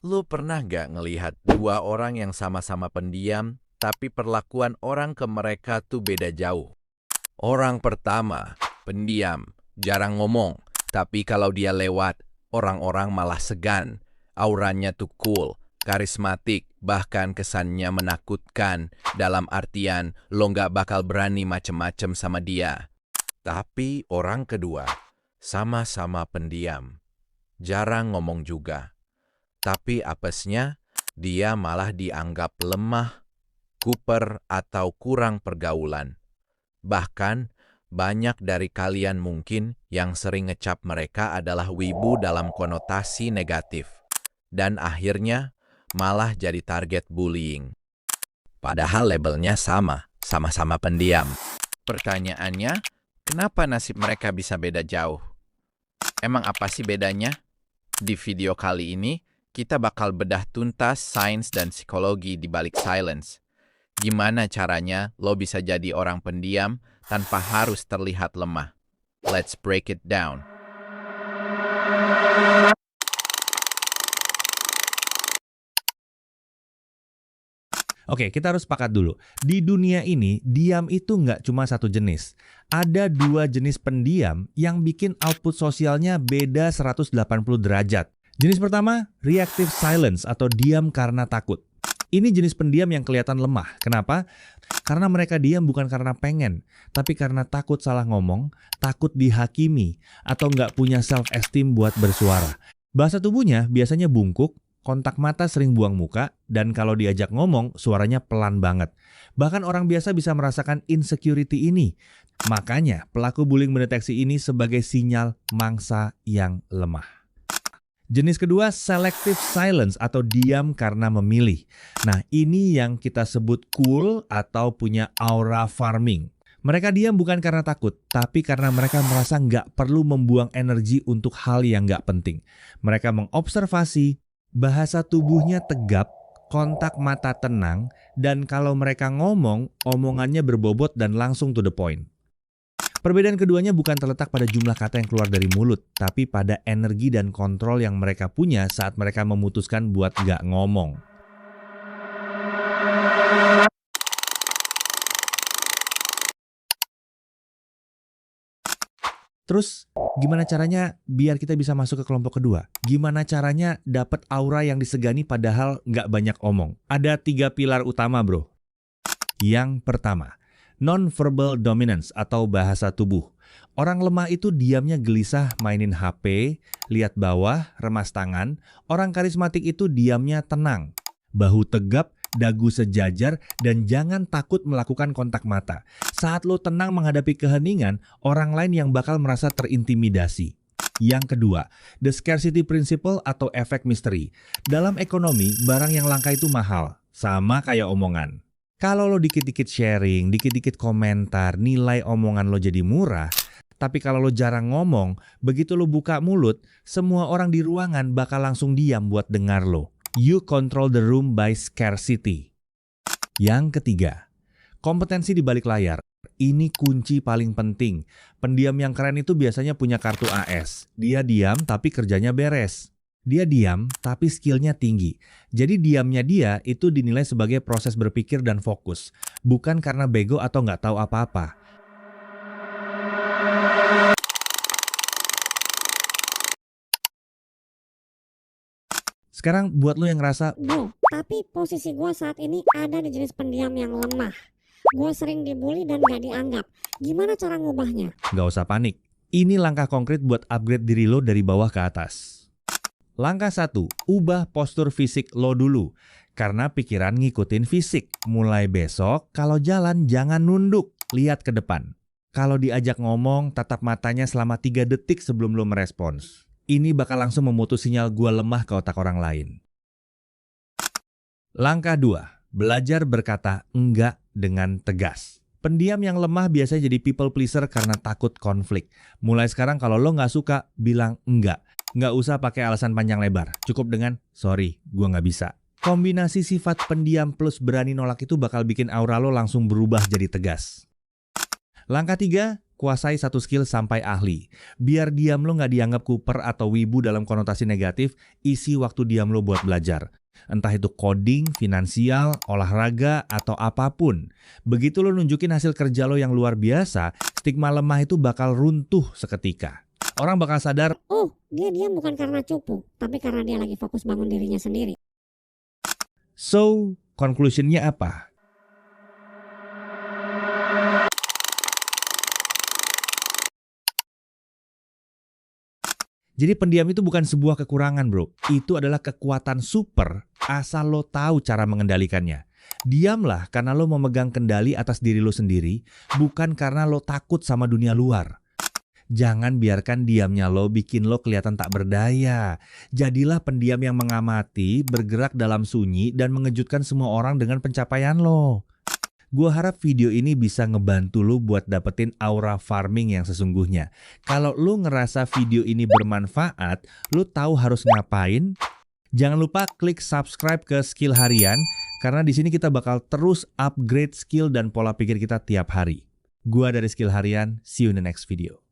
Lu pernah nggak ngelihat dua orang yang sama-sama pendiam, tapi perlakuan orang ke mereka tuh beda jauh? Orang pertama, pendiam, jarang ngomong, tapi kalau dia lewat, orang-orang malah segan. Auranya tuh cool, karismatik, bahkan kesannya menakutkan, dalam artian lo nggak bakal berani macem-macem sama dia. Tapi orang kedua, sama-sama pendiam, jarang ngomong juga. Tapi apesnya, dia malah dianggap lemah, kuper, atau kurang pergaulan. Bahkan, banyak dari kalian mungkin yang sering ngecap mereka adalah wibu dalam konotasi negatif. Dan akhirnya, malah jadi target bullying. Padahal labelnya sama-sama pendiam. Pertanyaannya, kenapa nasib mereka bisa beda jauh? Emang apa sih bedanya? Di video kali ini, kita bakal bedah tuntas sains dan psikologi di balik silence. Gimana caranya lo bisa jadi orang pendiam tanpa harus terlihat lemah? Let's break it down. Oke, kita harus sepakat dulu. Di dunia ini, diam itu nggak cuma satu jenis. Ada dua jenis pendiam yang bikin output sosialnya beda 180 derajat. Jenis pertama, reactive silence atau diam karena takut. Ini jenis pendiam yang kelihatan lemah. Kenapa? Karena mereka diam bukan karena pengen, tapi karena takut salah ngomong, takut dihakimi, atau nggak punya self-esteem buat bersuara. Bahasa tubuhnya biasanya bungkuk, kontak mata sering buang muka, dan kalau diajak ngomong, suaranya pelan banget. Bahkan orang biasa bisa merasakan insecurity ini. Makanya, pelaku bullying mendeteksi ini sebagai sinyal mangsa yang lemah. Jenis kedua, selective silence atau diam karena memilih. Nah, ini yang kita sebut cool atau punya aura farming. Mereka diam bukan karena takut, tapi karena mereka merasa nggak perlu membuang energi untuk hal yang nggak penting. Mereka mengobservasi, bahasa tubuhnya tegap, kontak mata tenang, dan kalau mereka ngomong, omongannya berbobot dan langsung to the point. Perbedaan keduanya bukan terletak pada jumlah kata yang keluar dari mulut, tapi pada energi dan kontrol yang mereka punya saat mereka memutuskan buat nggak ngomong. Terus, gimana caranya biar kita bisa masuk ke kelompok kedua? Gimana caranya dapat aura yang disegani padahal nggak banyak omong? Ada 3 pilar utama, bro. Yang pertama, non-verbal dominance atau bahasa tubuh. Orang lemah itu diamnya gelisah mainin HP, lihat bawah, remas tangan. Orang karismatik itu diamnya tenang, bahu tegap, dagu sejajar, dan jangan takut melakukan kontak mata. Saat lo tenang menghadapi keheningan, orang lain yang bakal merasa terintimidasi. Yang kedua, the scarcity principle atau efek misteri. Dalam ekonomi, barang yang langka itu mahal, sama kayak omongan. Kalau lo dikit-dikit sharing, dikit-dikit komentar, nilai omongan lo jadi murah. Tapi kalau lo jarang ngomong, begitu lo buka mulut, semua orang di ruangan bakal langsung diam buat dengar lo. You control the room by scarcity. Yang ketiga, kompetensi di balik layar. Ini kunci paling penting. Pendiam yang keren itu biasanya punya kartu AS. Dia diam tapi kerjanya beres. Dia diam tapi skillnya tinggi. Jadi diamnya dia itu dinilai sebagai proses berpikir dan fokus. Bukan karena bego atau nggak tahu apa-apa. Sekarang buat lo yang ngerasa, Bro, tapi posisi gue saat ini ada di jenis pendiam yang lemah. Gue sering dibully dan gak dianggap. Gimana cara ngubahnya? nggak usah panik. Ini langkah konkret buat upgrade diri lo dari bawah ke atas. Langkah 1, ubah postur fisik lo dulu. Karena pikiran ngikutin fisik. Mulai besok, kalau jalan jangan nunduk, lihat ke depan. Kalau diajak ngomong, tatap matanya selama 3 detik sebelum lo merespons. Ini bakal langsung memutus sinyal gua lemah ke otak orang lain. Langkah 2, belajar berkata enggak dengan tegas. Pendiam yang lemah biasanya jadi people pleaser karena takut konflik. Mulai sekarang kalau lo nggak suka, bilang enggak. Nggak usah pakai alasan panjang lebar. Cukup dengan, sorry, gua nggak bisa. Kombinasi sifat pendiam plus berani nolak itu bakal bikin aura lo langsung berubah jadi tegas. Langkah 3, kuasai satu skill sampai ahli. Biar diam lo nggak dianggap kuper atau wibu dalam konotasi negatif, isi waktu diam lo buat belajar. Entah itu coding, finansial, olahraga, atau apapun. Begitu lo nunjukin hasil kerja lo yang luar biasa, stigma lemah itu bakal runtuh seketika. Orang bakal sadar, Oh, dia diam bukan karena cupu, tapi karena dia lagi fokus bangun dirinya sendiri. so conclusionnya apa? Jadi pendiam itu bukan sebuah kekurangan bro, itu adalah kekuatan super asal lo tahu cara mengendalikannya. Diamlah karena lo memegang kendali atas diri lo sendiri, bukan karena lo takut sama dunia luar. Jangan biarkan diamnya lo bikin lo kelihatan tak berdaya. Jadilah pendiam yang mengamati, bergerak dalam sunyi, dan mengejutkan semua orang dengan pencapaian lo. Gua harap video ini bisa ngebantu lo buat dapetin aura farming yang sesungguhnya. Kalau lo ngerasa video ini bermanfaat, lo tahu harus ngapain. Jangan lupa klik subscribe ke Skill Harian, karena di sini kita bakal terus upgrade skill dan pola pikir kita tiap hari. Gua dari Skill Harian, see you in the next video.